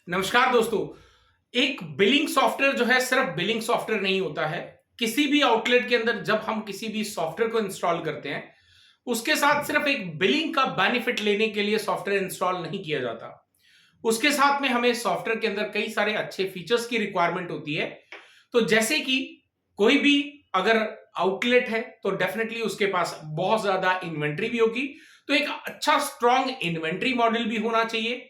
नमस्कार दोस्तों। एक बिलिंग सॉफ्टवेयर जो है सिर्फ बिलिंग सॉफ्टवेयर नहीं होता है। किसी भी आउटलेट के अंदर जब हम किसी भी सॉफ्टवेयर को इंस्टॉल करते हैं, उसके साथ सिर्फ एक बिलिंग का बेनिफिट लेने के लिए सॉफ्टवेयर इंस्टॉल नहीं किया जाता। उसके साथ में हमें सॉफ्टवेयर के अंदर कई सारे अच्छे फीचर्स की रिक्वायरमेंट होती है। तो जैसे कि कोई भी अगर आउटलेट है तो डेफिनेटली उसके पास बहुत ज्यादा इन्वेंट्री भी होगी। तो एक अच्छा स्ट्रॉन्ग इन्वेंट्री मॉडल भी होना चाहिए।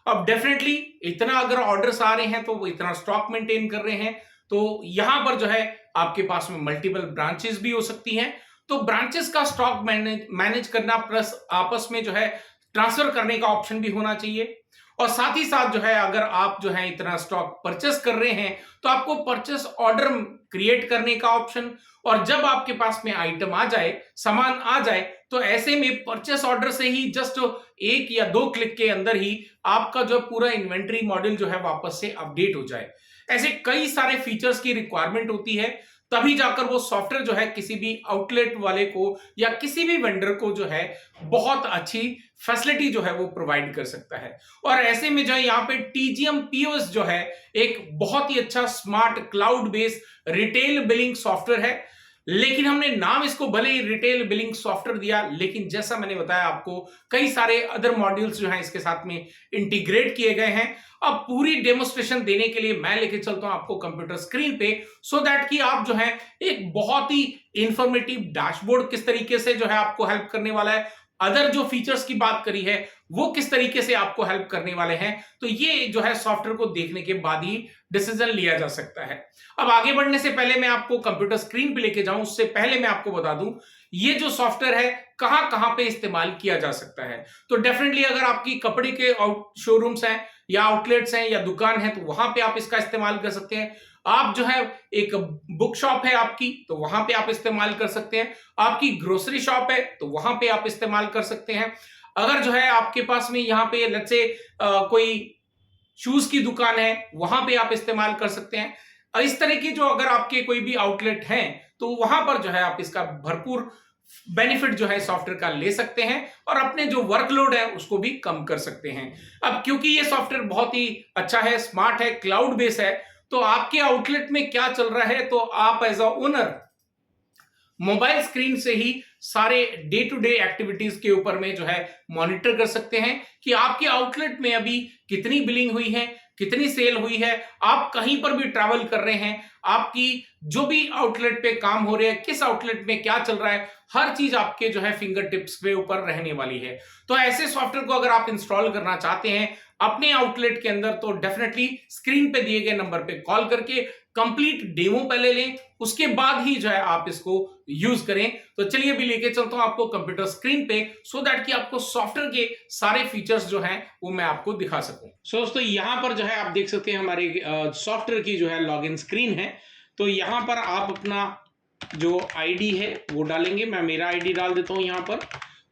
अब डेफिनेटली इतना अगर ऑर्डर्स आ रहे हैं तो वो इतना स्टॉक मेंटेन कर रहे हैं, तो यहां पर जो है आपके पास में मल्टीपल ब्रांचेस भी हो सकती हैं। तो ब्रांचेस का स्टॉक मैनेज मैनेज करना प्लस आपस में जो है ट्रांसफर करने का ऑप्शन भी होना चाहिए। और साथ ही साथ जो है अगर आप जो है इतना स्टॉक परचेस कर रहे हैं तो आपको परचेस ऑर्डर क्रिएट करने का ऑप्शन। और जब आपके पास में आइटम आ जाए, सामान आ जाए, तो ऐसे में परचेस ऑर्डर से ही जस्ट एक या दो क्लिक के अंदर ही आपका जो पूरा इन्वेंट्री मॉडल जो है वापस से अपडेट हो जाए। ऐसे कई सारे फीचर्स की रिक्वायरमेंट होती है, तभी जाकर वो सॉफ्टवेयर जो है किसी भी आउटलेट वाले को या किसी भी वेंडर को जो है बहुत अच्छी फैसिलिटी जो है वो प्रोवाइड कर सकता है। और ऐसे में जो है यहाँ पे टीजीएम पीओएस जो है एक बहुत ही अच्छा smart cloud based retail billing software है। लेकिन हमने नाम इसको भले ही रिटेल बिलिंग सॉफ्टवेयर दिया, लेकिन जैसा मैंने बताया आपको कई सारे अदर मॉड्यूल्स जो हैं इसके साथ में इंटीग्रेट किए गए हैं। अब पूरी डेमोस्ट्रेशन देने के लिए मैं लेके चलता हूं आपको कंप्यूटर स्क्रीन पे, सो दैट कि आप जो है एक बहुत ही इंफॉर्मेटिव डैशबोर्ड किस तरीके से जो है आपको हेल्प करने वाला है, अदर जो फीचर्स की बात करी है वो किस तरीके से आपको हेल्प करने वाले हैं, तो ये जो है सॉफ्टवेयर को देखने के बाद ही डिसीजन लिया जा सकता है। अब आगे बढ़ने से पहले मैं आपको कंप्यूटर स्क्रीन पे लेके जाऊं, उससे पहले मैं आपको बता दूं ये जो सॉफ्टवेयर है कहां कहां पे इस्तेमाल किया जा सकता है। तो डेफिनेटली अगर आपकी कपड़े के शोरूम्स हैं या आउटलेट्स हैं या दुकान है तो वहां पे आप इसका इस्तेमाल कर सकते हैं। आप जो है एक बुक शॉप है आपकी तो वहां पे आप इस्तेमाल कर सकते हैं। आपकी ग्रोसरी शॉप है तो वहां पे आप इस्तेमाल कर सकते हैं। अगर जो है आपके पास में यहाँ पे लेट्स से कोई शूज की दुकान है वहां पे आप इस्तेमाल कर सकते हैं। इस तरह की जो अगर आपके कोई भी आउटलेट हैं तो वहां पर जो है आप इसका भरपूर बेनिफिट जो है सॉफ्टवेयर का ले सकते हैं और अपने जो वर्कलोड है उसको भी कम कर सकते हैं। अब क्योंकि ये सॉफ्टवेयर बहुत ही अच्छा है, स्मार्ट है, क्लाउड बेस्ड है, तो आपके आउटलेट में क्या चल रहा है तो आप as a owner mobile screen से ही सारे डे टू डे एक्टिविटीज के ऊपर में जो है मॉनिटर कर सकते हैं कि आपके आउटलेट में अभी कितनी बिलिंग हुई है, कितनी सेल हुई है। आप कहीं पर भी ट्रैवल कर रहे हैं, आपकी जो भी आउटलेट पे काम हो रहे हैं, किस आउटलेट में क्या चल रहा है, हर चीज आपके जो है फिंगर टिप्स पे ऊपर रहने वाली है। तो ऐसे सॉफ्टवेयर को अगर आप इंस्टॉल करना चाहते हैं अपने आउटलेट के अंदर तो डेफिनेटली स्क्रीन पे दिए गए नंबर पे कॉल करके कंप्लीट डेमो पहले लें, उसके बाद ही जो है आप इसको यूज करें। तो चलिए अभी लेके चलता हूं आपको कंप्यूटर स्क्रीन पे सो दैट कि आपको सॉफ्टवेयर के सारे फीचर्स जो हैं वो मैं आपको दिखा सकूं। दोस्तों यहां पर जो है आप देख सकते हैं हमारे सॉफ्टवेयर की जो है लॉगिन स्क्रीन है। तो यहां पर आप अपना जो आईडी है वो डालेंगे। मैं मेरा आईडी डाल देता हूं यहां पर,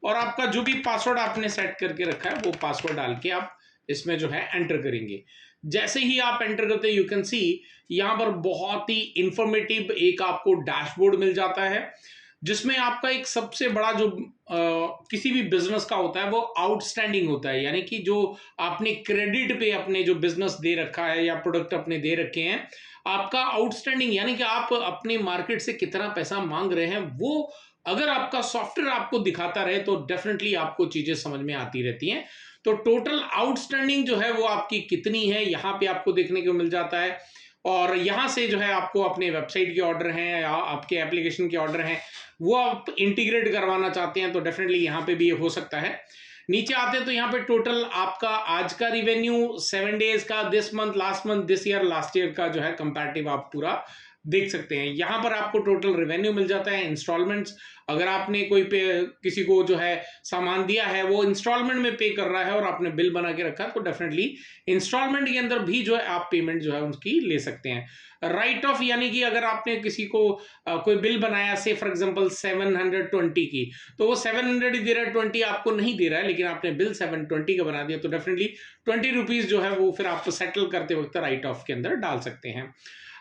और आपका जो भी पासवर्ड आपने सेट करके रखा है वो पासवर्ड डाल के आप इसमें जो है एंटर करेंगे। जैसे ही आप एंटर करते हैं यू कैन सी यहां पर बहुत ही इंफॉर्मेटिव एक आपको डैशबोर्ड मिल जाता है, जिसमें आपका एक सबसे बड़ा जो किसी भी बिजनेस का होता है वो आउटस्टैंडिंग होता है, यानी कि जो आपने क्रेडिट पे अपने जो बिजनेस दे रखा है या प्रोडक्ट अपने दे रखे हैं, आपका आउटस्टैंडिंग यानी कि आप अपने मार्केट से कितना पैसा मांग रहे हैं, वो अगर आपका सॉफ्टवेयर आपको दिखाता रहे तो डेफिनेटली आपको चीजें समझ में आती रहती हैं। तो टोटल आउटस्टैंडिंग जो है वो आपकी कितनी है यहाँ पे आपको देखने को मिल जाता है। और यहाँ से जो है आपको अपने वेबसाइट के ऑर्डर हैं या आपके एप्लीकेशन के ऑर्डर हैं वो आप इंटीग्रेट करवाना चाहते हैं तो डेफिनेटली यहाँ पे भी हो सकता है। नीचे आते हैं तो यहाँ पे टोटल आपका आज का रिवेन्यू 7 डेज का, this month, last month, this year, last year का जो है कंपैरेटिव आप पूरा देख सकते हैं। यहाँ पर आपको टोटल रेवेन्यू मिल जाता है। इंस्टॉलमेंट्स, अगर आपने कोई किसी को जो है सामान दिया है वो इंस्टॉलमेंट में पे कर रहा है और आपने बिल बना के रखा है तो डेफिनेटली इंस्टॉलमेंट के अंदर भी जो है आप पेमेंट जो है उसकी ले सकते हैं। राइट ऑफ, यानी कि अगर आपने किसी को कोई बिल बनाया से फॉर एग्जांपल 720 की, तो वो 700 ही दे रहा है, 20 आपको नहीं दे रहा है, लेकिन आपने बिल 720 का बना दिया तो डेफिनेटली 20 रुपीज जो है वो फिर आप सेटल करते वक्त राइट ऑफ के अंदर डाल सकते हैं।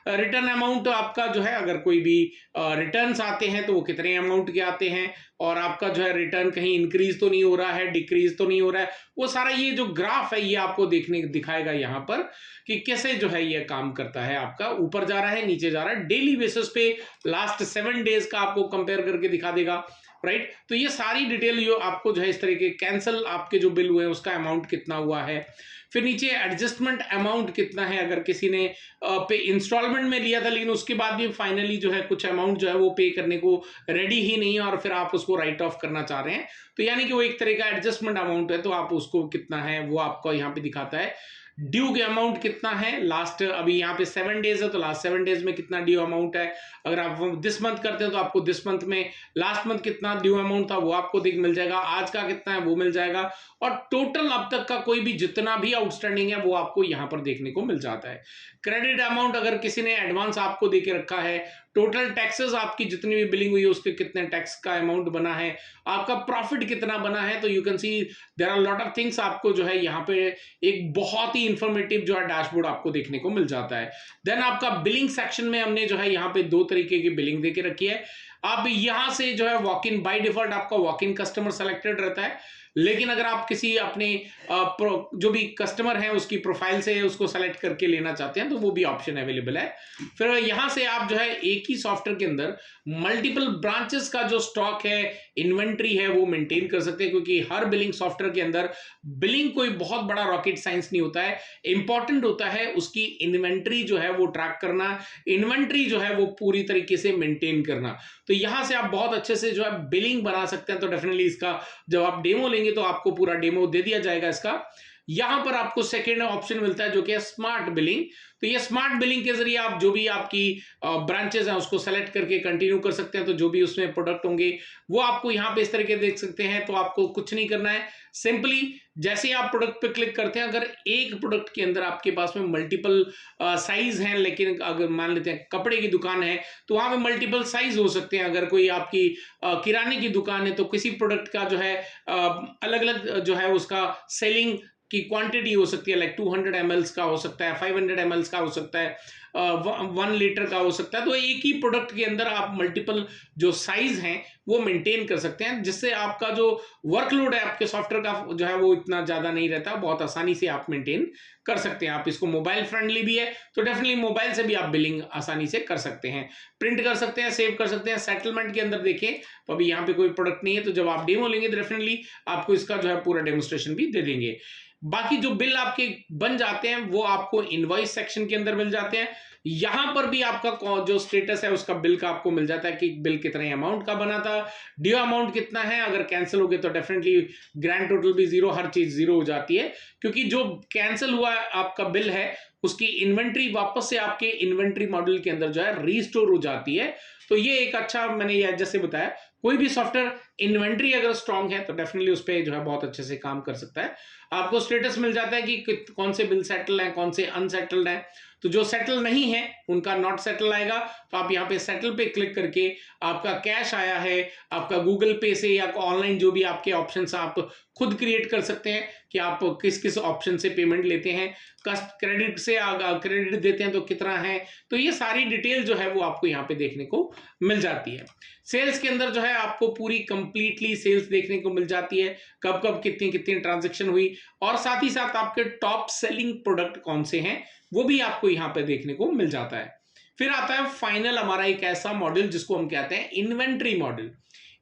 रिटर्न अमाउंट आपका जो है, अगर कोई भी रिटर्न्स आते हैं तो वो कितने अमाउंट के आते हैं, और आपका जो है रिटर्न कहीं इंक्रीज तो नहीं हो रहा है, डिक्रीज तो नहीं हो रहा है, वो सारा ये जो ग्राफ है ये आपको दिखाएगा यहाँ पर कि कैसे जो है ये काम करता है, आपका ऊपर जा रहा है नीचे जा रहा है, डेली बेसिस पे लास्ट 7 डेज का आपको कंपेयर करके दिखा देगा, राइट। तो ये सारी डिटेल जो आपको जो है इस तरीके कैंसिल आपके जो बिल हुए हैं उसका अमाउंट कितना हुआ है, फिर नीचे एडजस्टमेंट अमाउंट कितना है, अगर किसी ने पे इंस्टॉलमेंट में लिया था लेकिन उसके बाद भी फाइनली जो है कुछ अमाउंट जो है वो पे करने को रेडी ही नहीं है और फिर आप उसको राइट ऑफ करना चाह रहे हैं, तो यानी कि वो एक तरह का एडजस्टमेंट अमाउंट है, तो आप उसको कितना है वो आपको यहाँ पे दिखाता है। ड्यू के अमाउंट कितना है लास्ट, अभी यहाँ पे 7 डेज है तो लास्ट 7 डेज में कितना ड्यू अमाउंट है, अगर आप दिस मंथ करते हैं तो आपको दिस मंथ में लास्ट मंथ कितना ड्यू अमाउंट था वो आपको मिल जाएगा, आज का कितना है वो मिल जाएगा, और टोटल अब तक का कोई भी जितना भी आउटस्टैंडिंग है वो आपको यहाँ पर देखने को मिल जाता है। क्रेडिट अमाउंट, अगर किसी ने एडवांस आपको दे के रखा है, टोटल टैक्सेस आपकी जितनी भी बिलिंग हुई है उसके कितने टैक्स का अमाउंट बना है, आपका प्रॉफिट कितना बना है, तो you can see there are lot of things आपको जो है यहाँ पे एक बहुत ही इंफॉर्मेटिव जो है डैशबोर्ड आपको देखने को मिल जाता है। देन आपका बिलिंग सेक्शन में हमने जो है यहाँ पे 2 तरीके की बिलिंग दे के रखी है। आप यहां से जो है वॉक इन, बाय डिफॉल्ट आपका वॉक इन कस्टमर सेलेक्टेड रहता है, लेकिन अगर आप किसी अपने जो भी कस्टमर है उसकी प्रोफाइल से उसको सेलेक्ट करके लेना चाहते हैं तो वो भी ऑप्शन अवेलेबल है। फिर यहां से आप जो है एक ही सॉफ्टवेयर के अंदर मल्टीपल ब्रांचेस का जो स्टॉक है, इन्वेंट्री है, वो मेंटेन कर सकते हैं, क्योंकि हर बिलिंग सॉफ्टवेयर के अंदर बिलिंग कोई बहुत बड़ा रॉकेट साइंस नहीं होता है, इंपॉर्टेंट होता है उसकी इन्वेंट्री जो है वो ट्रैक करना, इन्वेंट्री जो है वो पूरी तरीके से मेंटेन करना। तो यहां से आप बहुत अच्छे से जो है बिलिंग बना सकते हैं। तो डेफिनेटली इसका जब आप डेमो लेंगे तो आपको पूरा डेमो दे दिया जाएगा इसका। यहां पर आपको सेकेंड ऑप्शन मिलता है जो कि है स्मार्ट बिलिंग। तो ये स्मार्ट बिलिंग के जरिए आप जो भी आपकी ब्रांचेस हैं उसको सेलेक्ट करके कंटिन्यू कर सकते हैं, तो जो भी उसमें प्रोडक्ट होंगे वो आपको यहाँ पे इस तरीके देख सकते हैं। तो आपको कुछ नहीं करना है, सिंपली जैसे आप प्रोडक्ट पे क्लिक करते हैं, अगर एक प्रोडक्ट के अंदर आपके पास में मल्टीपल साइज हैं, लेकिन अगर मान लेते हैं कपड़े की दुकान है तो वहां पे मल्टीपल साइज हो सकते हैं, अगर कोई आपकी किराने की दुकान है तो किसी प्रोडक्ट का जो है अलग अलग जो है उसका सेलिंग की क्वांटिटी हो सकती है, लाइक 200 ml का हो सकता है, 500 ml का हो सकता है, 1 लीटर का हो सकता है। तो एक ही प्रोडक्ट के अंदर आप मल्टीपल जो साइज हैं वो मेंटेन कर सकते हैं, जिससे आपका जो वर्कलोड है आपके सॉफ्टवेयर का जो है वो इतना ज्यादा नहीं रहता, बहुत आसानी से आप मेंटेन कर सकते हैं। आप इसको मोबाइल फ्रेंडली भी है तो डेफिनेटली मोबाइल से भी आप बिलिंग आसानी से कर सकते हैं, प्रिंट कर सकते हैं, सेव कर सकते हैं। सेटलमेंट के अंदर देखें तो अभी यहाँ पे कोई प्रोडक्ट नहीं है, तो जब आप डेमो लेंगे तो डेफिनेटली आपको इसका जो है पूरा डेमोस्ट्रेशन भी दे देंगे। बाकी जो बिल आपके बन जाते हैं वो आपको इनवॉइस सेक्शन के अंदर मिल जाते हैं। यहां पर भी आपका जो स्टेटस है उसका बिल का आपको मिल जाता है कि बिल कितने अमाउंट का बना था, ड्यू अमाउंट कितना है, अगर कैंसिल हो गए तो डेफिनेटली ग्रैंड टोटल भी जीरो, हर चीज जीरो हो जाती है, क्योंकि जो कैंसिल हुआ आपका बिल है उसकी इन्वेंट्री वापस से आपके इन्वेंट्री मॉड्यूल के अंदर जो है रीस्टोर हो जाती है। तो ये एक अच्छा, मैंने ये जैसे बताया, कोई भी सॉफ्टवेयर इन्वेंट्री अगर स्ट्रांग है तो डेफिनेटली उस पर जो है बहुत अच्छे से काम कर सकता है। आपको स्टेटस मिल जाता है कि कौन से बिल सेटल हैं, कौन से अनसेटल्ड हैं। तो जो सेटल नहीं है उनका नॉट सेटल आएगा, तो आप यहाँ पे सेटल पे क्लिक करके आपका कैश आया है, आपका गूगल पे से या ऑनलाइन जो भी आपके ऑप्शंस आप खुद क्रिएट कर सकते हैं कि आप किस किस ऑप्शन से पेमेंट लेते हैं, क्रेडिट से क्रेडिट देते हैं तो कितना है, तो ये सारी डिटेल जो है वो आपको यहाँ पे देखने को मिल जाती है। सेल्स के अंदर जो है आपको पूरी कंप्लीटली सेल्स देखने को मिल जाती है, कब कब कितनी कितनी ट्रांजैक्शन हुई, और साथ ही साथ आपके टॉप सेलिंग प्रोडक्ट कौन से हैं वो भी आपको यहाँ पे देखने को मिल जाता है। फिर आता है फाइनल हमारा एक ऐसा मॉडल जिसको हम कहते हैं इन्वेंट्री मॉडल।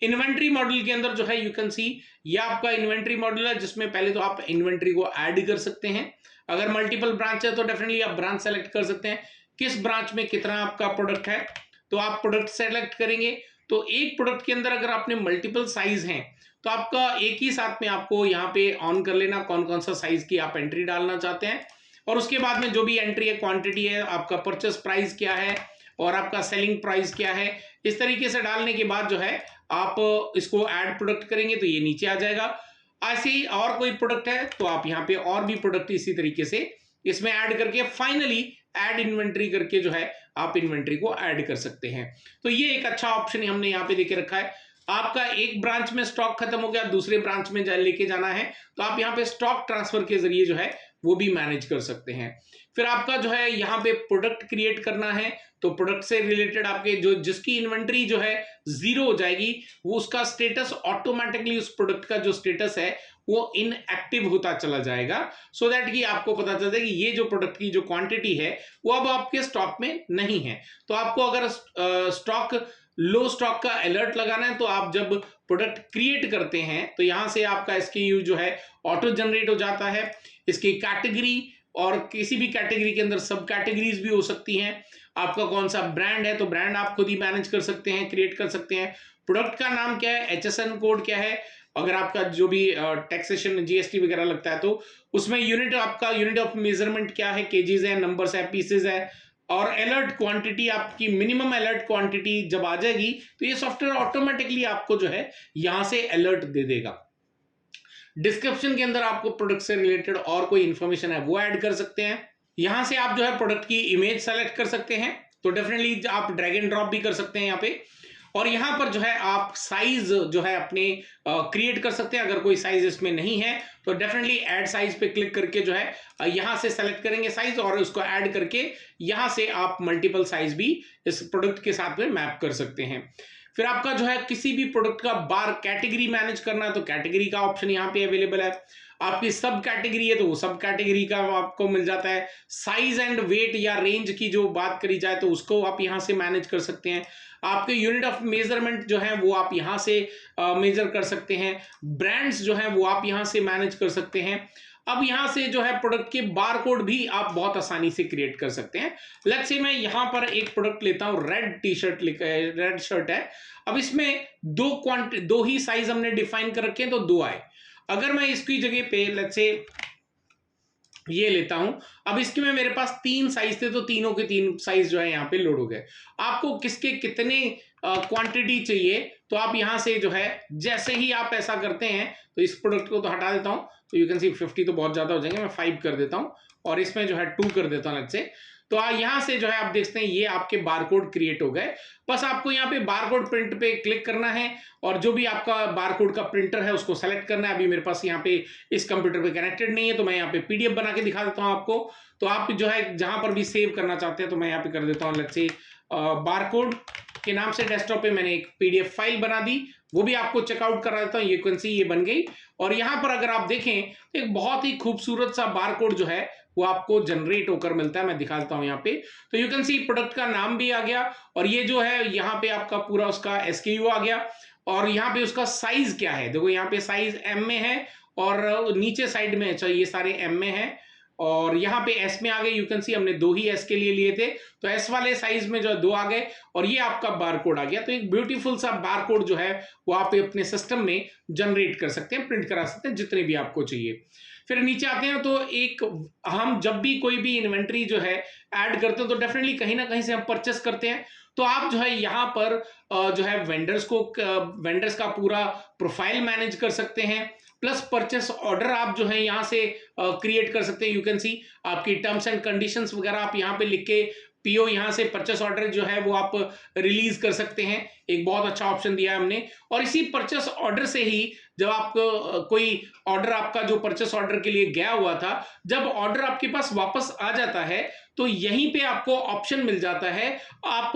इन्वेंट्री मॉडल के अंदर जो है यू कैन सी ये आपका इन्वेंट्री मॉडल है, जिसमें पहले तो आप इन्वेंट्री को ऐड कर सकते हैं। अगर मल्टीपल ब्रांच है तो डेफिनेटली आप ब्रांच सेलेक्ट कर सकते हैं, किस ब्रांच में कितना आपका प्रोडक्ट है, तो आप प्रोडक्ट सेलेक्ट करेंगे। तो एक प्रोडक्ट के अंदर अगर आपने मल्टीपल साइज हैं तो आपका एक ही साथ में आपको यहाँ पे ऑन कर लेना कौन कौन सा साइज की आप एंट्री डालना चाहते हैं, और उसके बाद में जो भी एंट्री है, क्वांटिटी है, आपका परचेस प्राइस क्या है और आपका सेलिंग प्राइस क्या है, इस तरीके से डालने के बाद जो है आप इसको ऐड प्रोडक्ट करेंगे तो ये नीचे आ जाएगा। ऐसे ही और कोई प्रोडक्ट है तो आप यहाँ पे और भी प्रोडक्ट इसी तरीके से इसमें ऐड करके फाइनली ऐड इन्वेंट्री करके जो है आप इन्वेंट्री को ऐड कर सकते हैं। तो ये एक अच्छा ऑप्शन हमने यहाँ पे देके रखा है। आपका एक ब्रांच में स्टॉक खत्म हो गया, दूसरे ब्रांच में लेके जाना है तो आप यहाँ पे स्टॉक ट्रांसफर के जरिए जो है वो भी मैनेज कर सकते हैं। फिर आपका जो है यहाँ पे प्रोडक्ट क्रिएट करना है, तो प्रोडक्ट से रिलेटेड आपके जो जिसकी इन्वेंट्री जो है जीरो हो जाएगी, वो उसका स्टेटस ऑटोमेटिकली, उस प्रोडक्ट का जो स्टेटस है वो इनएक्टिव होता चला जाएगा, सो दैट कि आपको पता चलता है कि ये जो प्रोडक्ट की जो क्वांटिटी है वो अब आपके स्टॉक में नहीं है। तो आपको अगर स्टॉक लो स्टॉक का अलर्ट लगाना है, तो आप जब प्रोडक्ट क्रिएट करते हैं तो यहां से आपका एसकेयू जो है ऑटो जनरेट हो जाता है। इसकी कैटेगरी, और किसी भी कैटेगरी के अंदर सब कैटेगरीज भी हो सकती हैं। आपका कौन सा ब्रांड है तो ब्रांड आप खुद ही मैनेज कर सकते हैं, क्रिएट कर सकते हैं। प्रोडक्ट का नाम क्या है, एचएसएन कोड क्या है, अगर आपका जो भी टैक्सेशन जीएसटी वगैरह लगता है तो उसमें यूनिट, आपका यूनिट ऑफ मेजरमेंट क्या है, केजीज है, नंबर्स है, पीसेज है, और अलर्ट क्वांटिटी, आपकी मिनिमम अलर्ट क्वांटिटी जब आ जाएगी तो ये सॉफ्टवेयर ऑटोमेटिकली आपको जो है यहां से अलर्ट दे देगा। डिस्क्रिप्शन के अंदर आपको प्रोडक्ट से रिलेटेड और कोई इंफॉर्मेशन है वो ऐड कर सकते हैं। यहां से आप जो है प्रोडक्ट की इमेज सेलेक्ट कर सकते हैं, तो डेफिनेटली आप ड्रैग एंड ड्रॉप भी कर सकते हैं यहाँ पे। और यहां पर जो है आप साइज जो है अपने क्रिएट कर सकते हैं। अगर कोई साइज इसमें नहीं है तो डेफिनेटली ऐड साइज पे क्लिक करके जो है यहां से सेलेक्ट करेंगे साइज, और उसको ऐड करके यहां से आप मल्टीपल साइज भी इस प्रोडक्ट के साथ में मैप कर सकते हैं। फिर आपका जो है किसी भी प्रोडक्ट का बार कैटेगरी मैनेज करना है तो कैटेगरी का ऑप्शन यहाँ पे अवेलेबल है। आपकी सब कैटेगरी है तो वो सब कैटेगरी का आपको मिल जाता है। साइज एंड वेट या रेंज की जो बात करी जाए तो उसको आप यहाँ से मैनेज कर सकते हैं। आपके यूनिट ऑफ मेजरमेंट जो है वो आप यहाँ से मेजर कर सकते हैं। ब्रांड्स जो है वो आप यहाँ से मैनेज कर सकते हैं। अब यहां से जो है प्रोडक्ट के बार कोड भी आप बहुत आसानी से क्रिएट कर सकते हैं। लेट्स से मैं यहां पर एक प्रोडक्ट लेता हूं, red T shirt, red shirt है। अब इसमें दो ही साइज हमने डिफाइन कर रखे हैं तो दो आए। अगर मैं इसकी जगह पे लेट्स से ये लेता हूं, अब इसके में मेरे पास 3 साइज थे तो तीनों के 3 साइज जो है यहाँ पे लोड हो गए। आपको किसके कितने क्वांटिटी चाहिए तो आप यहां से जो है जैसे ही आप ऐसा करते हैं, तो इस प्रोडक्ट को तो हटा देता हूं, तो यू कैन सी 50 तो बहुत ज्यादा हो जाएंगे, मैं 5 कर देता हूं और इसमें जो है 2 कर देता हूं से। तो यहां से जो है आप देखते हैं ये आपके बारकोड क्रिएट हो गए। बस आपको यहाँ पे बारकोड प्रिंट पे क्लिक करना है और जो भी आपका बारकोड का प्रिंटर है उसको सेलेक्ट करना है। अभी मेरे पास यहाँ पे इस कंप्यूटर पे कनेक्टेड नहीं है तो मैं यहाँ पे पीडीएफ बना के दिखा देता हूँ आपको। तो आप जो है जहां पर भी सेव करना चाहते हैं तो मैं यहाँ पे कर देता हूँ, लेट्स से बारकोड के नाम से डेस्कटॉप पे मैंने एक पीडीएफ फाइल बना दी, वो भी आपको चेकआउट करा देता हूँ। ये कैन सी ये बन गई और यहाँ पर अगर आप देखें तो एक बहुत ही खूबसूरत सा बारकोड जो है वो आपको जनरेट होकर मिलता है। मैं दिखा देता हूँ यहाँ पे, तो यू कैन सी प्रोडक्ट का नाम भी आ गया और ये जो है यहाँ पे आपका पूरा उसका एसकेयू आ गया और यहाँ पे उसका साइज क्या है, देखो यहाँ पे साइज एम में है और नीचे साइड में, अच्छा ये सारे एम में है और यहाँ पे एस में आ गए। यू कैन सी हमने 2 ही एस के लिए लिए थे तो एस वाले साइज में जो है 2 आ गए और ये आपका बारकोड आ गया। तो एक ब्यूटीफुल सा बारकोड जो है वो आप अपने सिस्टम में जनरेट कर सकते हैं, प्रिंट करा सकते हैं जितने भी आपको चाहिए। फिर नीचे आते हैं तो एक हम जब भी कोई भी इन्वेंट्री जो है ऐड करते हैं तो डेफिनेटली कहीं ना कहीं से हम परचेस करते हैं। तो आप जो है यहाँ पर जो है वेंडर्स का पूरा प्रोफाइल मैनेज कर सकते हैं, प्लस परचेस ऑर्डर आप जो है यहाँ से क्रिएट कर सकते हैं। यू कैन सी आपकी टर्म्स एंड कंडीशंस वगैरह आप यहाँ पे लिख के पीओ यहाँ से परचेस ऑर्डर जो है वो आप रिलीज कर सकते हैं। एक बहुत अच्छा ऑप्शन दिया है हमने। और इसी परचेस ऑर्डर से ही जब आपको कोई ऑर्डर आपका जो परचेस ऑर्डर के लिए गया हुआ था, जब ऑर्डर आपके पास वापस आ जाता है तो यहीं पे आपको ऑप्शन मिल जाता है, आप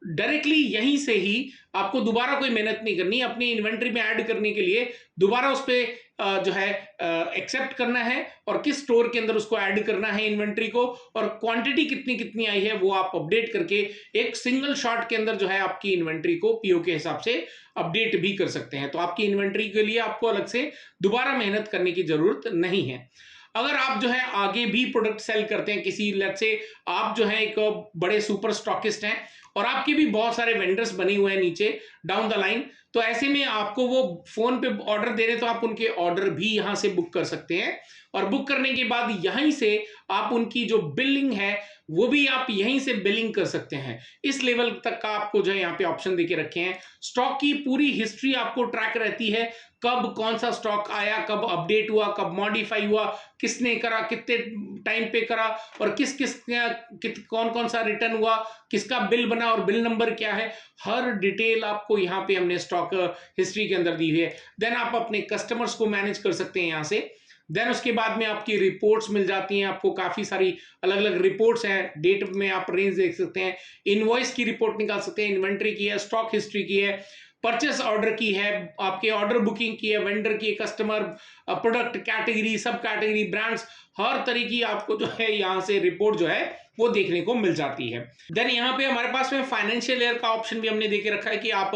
डायरेक्टली यहीं से ही आपको दोबारा कोई मेहनत नहीं करनी, अपनी इन्वेंट्री में ऐड करने के लिए दोबारा उस पे जो है एक्सेप्ट करना है और किस स्टोर के अंदर उसको ऐड करना है इन्वेंट्री को, और क्वांटिटी कितनी कितनी आई है वो आप अपडेट करके एक सिंगल शॉट के अंदर जो है आपकी इन्वेंट्री को पीओ के हिसाब से अपडेट भी कर सकते हैं। तो आपकी इन्वेंट्री के लिए आपको अलग से दोबारा मेहनत करने की जरूरत नहीं है। अगर आप जो है आगे भी प्रोडक्ट सेल करते हैं, किसी लेट्स से आप जो है एक बड़े सुपर स्टॉकिस्ट हैं और आपके भी बहुत सारे वेंडर्स बने हुए हैं नीचे डाउन द लाइन, तो ऐसे में आपको वो फोन पे ऑर्डर दे रहे तो आप उनके ऑर्डर भी यहां से बुक कर सकते हैं और बुक करने के बाद यहीं से आप उनकी जो बिलिंग है वो भी आप यहीं से बिलिंग कर सकते हैं। इस लेवल तक का आपको जो है यहाँ पे ऑप्शन देके रखे हैं। स्टॉक की पूरी हिस्ट्री आपको ट्रैक रहती है, कब कौन सा स्टॉक आया, कब अपडेट हुआ, कब मॉडिफाई हुआ, किसने करा, कितने टाइम पे करा और कौन कौन सा रिटर्न हुआ, किसका बिल बना और बिल नंबर क्या है, हर डिटेल आपको यहाँ पे हमने स्टॉक हिस्ट्री के अंदर दी हुई है। देन आप अपने कस्टमर्स को मैनेज कर सकते हैं यहाँ से। देन उसके बाद में आपकी रिपोर्ट्स मिल जाती हैं, आपको काफ़ी सारी अलग अलग रिपोर्ट्स हैं, डेट में आप रेंज देख सकते हैं, इनवॉइस की रिपोर्ट निकाल सकते हैं, इन्वेंट्री की है, स्टॉक हिस्ट्री की है, परचेस ऑर्डर की है, आपके ऑर्डर बुकिंग की है, वेंडर की, कस्टमर, प्रोडक्ट कैटेगरी, सब कैटेगरी, ब्रांड्स, हर तरह की आपको जो है यहाँ से रिपोर्ट जो है वो देखने को मिल जाती है। देन यहाँ पे हमारे पास में फाइनेंशियल ईयर का ऑप्शन भी हमने देके रखा है कि आप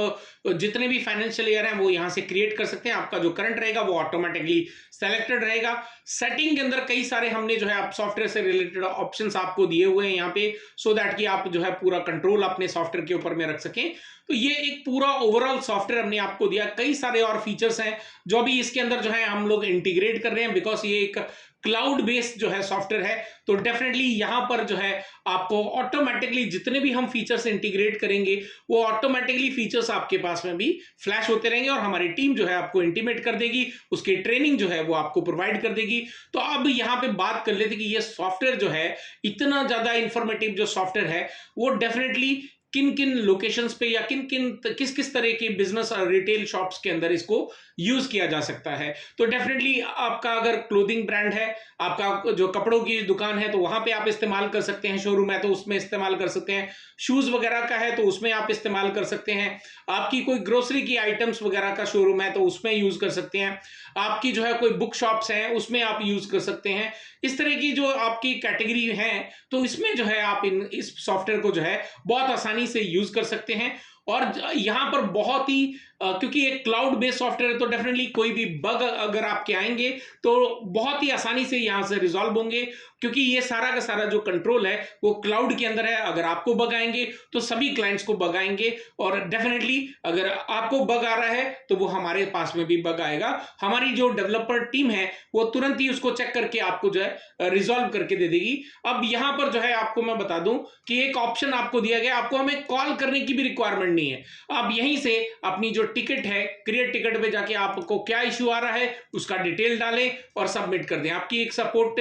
जितने भी फाइनेंशियल ईयर हैं वो यहाँ से क्रिएट कर सकते हैं। आपका जो करंट रहेगा वो ऑटोमेटिकली सेलेक्टेड रहेगा। सेटिंग के अंदर कई सारे हमने जो है आप सॉफ्टवेयर से रिलेटेड ऑप्शंस आपको दिए हुए हैं यहाँ पे, सो दैट कि आप जो है पूरा कंट्रोल अपने सॉफ्टवेयर के ऊपर में रख सकें। तो ये एक पूरा ओवरऑल सॉफ्टवेयर हमने आपको दिया। कई सारे और फीचर्स हैं जो अभी इसके अंदर जो है हम लोग इंटीग्रेट कर रहे हैं, बिकॉज ये एक क्लाउड बेस्ड जो है सॉफ्टवेयर है। तो डेफिनेटली यहां पर जो है आपको ऑटोमेटिकली जितने भी हम फीचर्स इंटीग्रेट करेंगे वो ऑटोमेटिकली फीचर्स आपके पास में भी फ्लैश होते रहेंगे और हमारी टीम जो है आपको इंटीमेट कर देगी, उसकी ट्रेनिंग जो है वो आपको प्रोवाइड कर देगी। तो अब यहां पे बात कर लेते कि ये सॉफ्टवेयर जो है इतना ज्यादा इंफॉर्मेटिव जो सॉफ्टवेयर है वो डेफिनेटली किन किन लोकेशंस पे या किस किस तरह के बिजनेस और रिटेल शॉप्स के अंदर इसको यूज किया जा सकता है। तो डेफिनेटली आपका अगर क्लोथिंग ब्रांड है, आपका जो कपड़ों की दुकान है, तो वहां पे आप इस्तेमाल कर सकते हैं, शोरूम है तो उसमें इस्तेमाल कर सकते हैं, शूज वगैरह का है तो उसमें आप इस्तेमाल कर सकते हैं, आपकी कोई ग्रोसरी की आइटम्स वगैरह का शोरूम है तो उसमें यूज कर सकते हैं, आपकी जो है कोई बुक शॉप्स हैं उसमें आप यूज कर सकते हैं। इस तरह की जो आपकी कैटेगरी है तो इसमें जो है आप इस सॉफ्टवेयर को जो है बहुत आसानी से यूज कर सकते हैं। और यहां पर बहुत ही क्योंकि एक क्लाउड बेस्ड सॉफ्टवेयर है तो डेफिनेटली कोई भी बग अगर आपके आएंगे तो बहुत ही आसानी से यहां से रिजॉल्व होंगे, क्योंकि ये सारा का सारा जो कंट्रोल है वो क्लाउड के अंदर है। अगर आपको बग आएंगे तो सभी क्लाइंट्स को बग आएंगे, और डेफिनेटली अगर आपको बग आ रहा है तो वो हमारे पास में भी बग आएगा। हमारी जो डेवलपर टीम है वो तुरंत ही उसको चेक करके आपको जो है रिजॉल्व करके दे देगी। अब यहां पर जो है आपको मैं बता दूं कि एक ऑप्शन आपको दिया गया, आपको हमें कॉल करने की भी रिक्वायरमेंट नहीं है। आप यहीं से अपनी जो टिकट है, क्रिएट टिकट पे जाके आपको क्या इश्यू आ रहा है उसका डिटेल डालें और सबमिट कर दें। आपकी एक सपोर्ट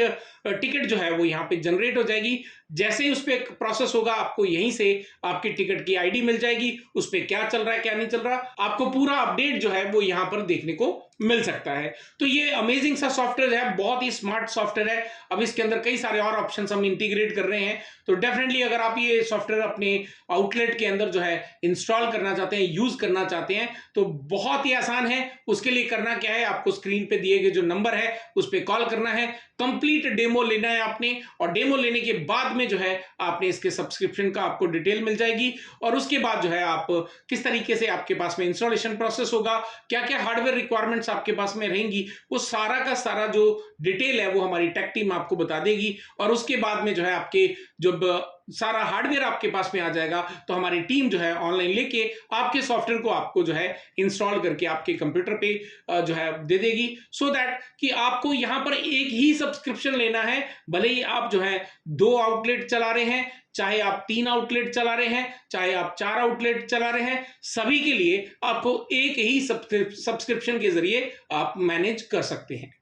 टिकट जो है वो यहाँ पे जनरेट हो जाएगी। जैसे ही उस पर प्रोसेस होगा आपको यहीं से आपकी टिकट की आईडी मिल जाएगी, उस पर क्या चल रहा है क्या नहीं चल रहा, आपको पूरा अपडेट जो है वो यहाँ पर देखने को मिल सकता है। तो ये अमेजिंग सा सॉफ्टवेयर है, बहुत ही स्मार्ट सॉफ्टवेयर है। अब इसके अंदर कई सारे और ऑप्शन हम इंटीग्रेट कर रहे हैं। तो डेफिनेटली अगर आप ये सॉफ्टवेयर अपने आउटलेट के अंदर जो है इंस्टॉल करना चाहते हैं, यूज करना चाहते हैं, तो बहुत ही आसान है। उसके लिए करना क्या है, आपको स्क्रीन पे दिए गए जो नंबर है उस पर कॉल करना है, कंप्लीट डेमो लेना है आपने, और डेमो लेने के बाद में जो है आपने इसके सब्सक्रिप्शन का आपको डिटेल मिल जाएगी। और उसके बाद जो है आप किस तरीके से आपके पास में इंस्टॉलेशन प्रोसेस होगा, क्या क्या हार्डवेयर रिक्वायरमेंट्स आपके पास में रहेंगी, वो सारा का सारा जो डिटेल है वो हमारी टेक टीम आपको बता देगी। और उसके बाद में जो है आपके जब सारा हार्डवेयर आपके पास में आ जाएगा तो हमारी टीम जो है ऑनलाइन लेके आपके सॉफ्टवेयर को आपको जो है इंस्टॉल करके आपके कंप्यूटर पे जो है दे देगी, सो दैट कि आपको यहां पर एक ही सब्सक्रिप्शन लेना है। भले ही आप जो है 2 आउटलेट चला रहे हैं, चाहे आप 3 आउटलेट चला रहे हैं, चाहे आप 4 आउटलेट चला रहे हैं, सभी के लिए आपको एक ही सब्सक्रिप्शन के जरिए आप मैनेज कर सकते हैं।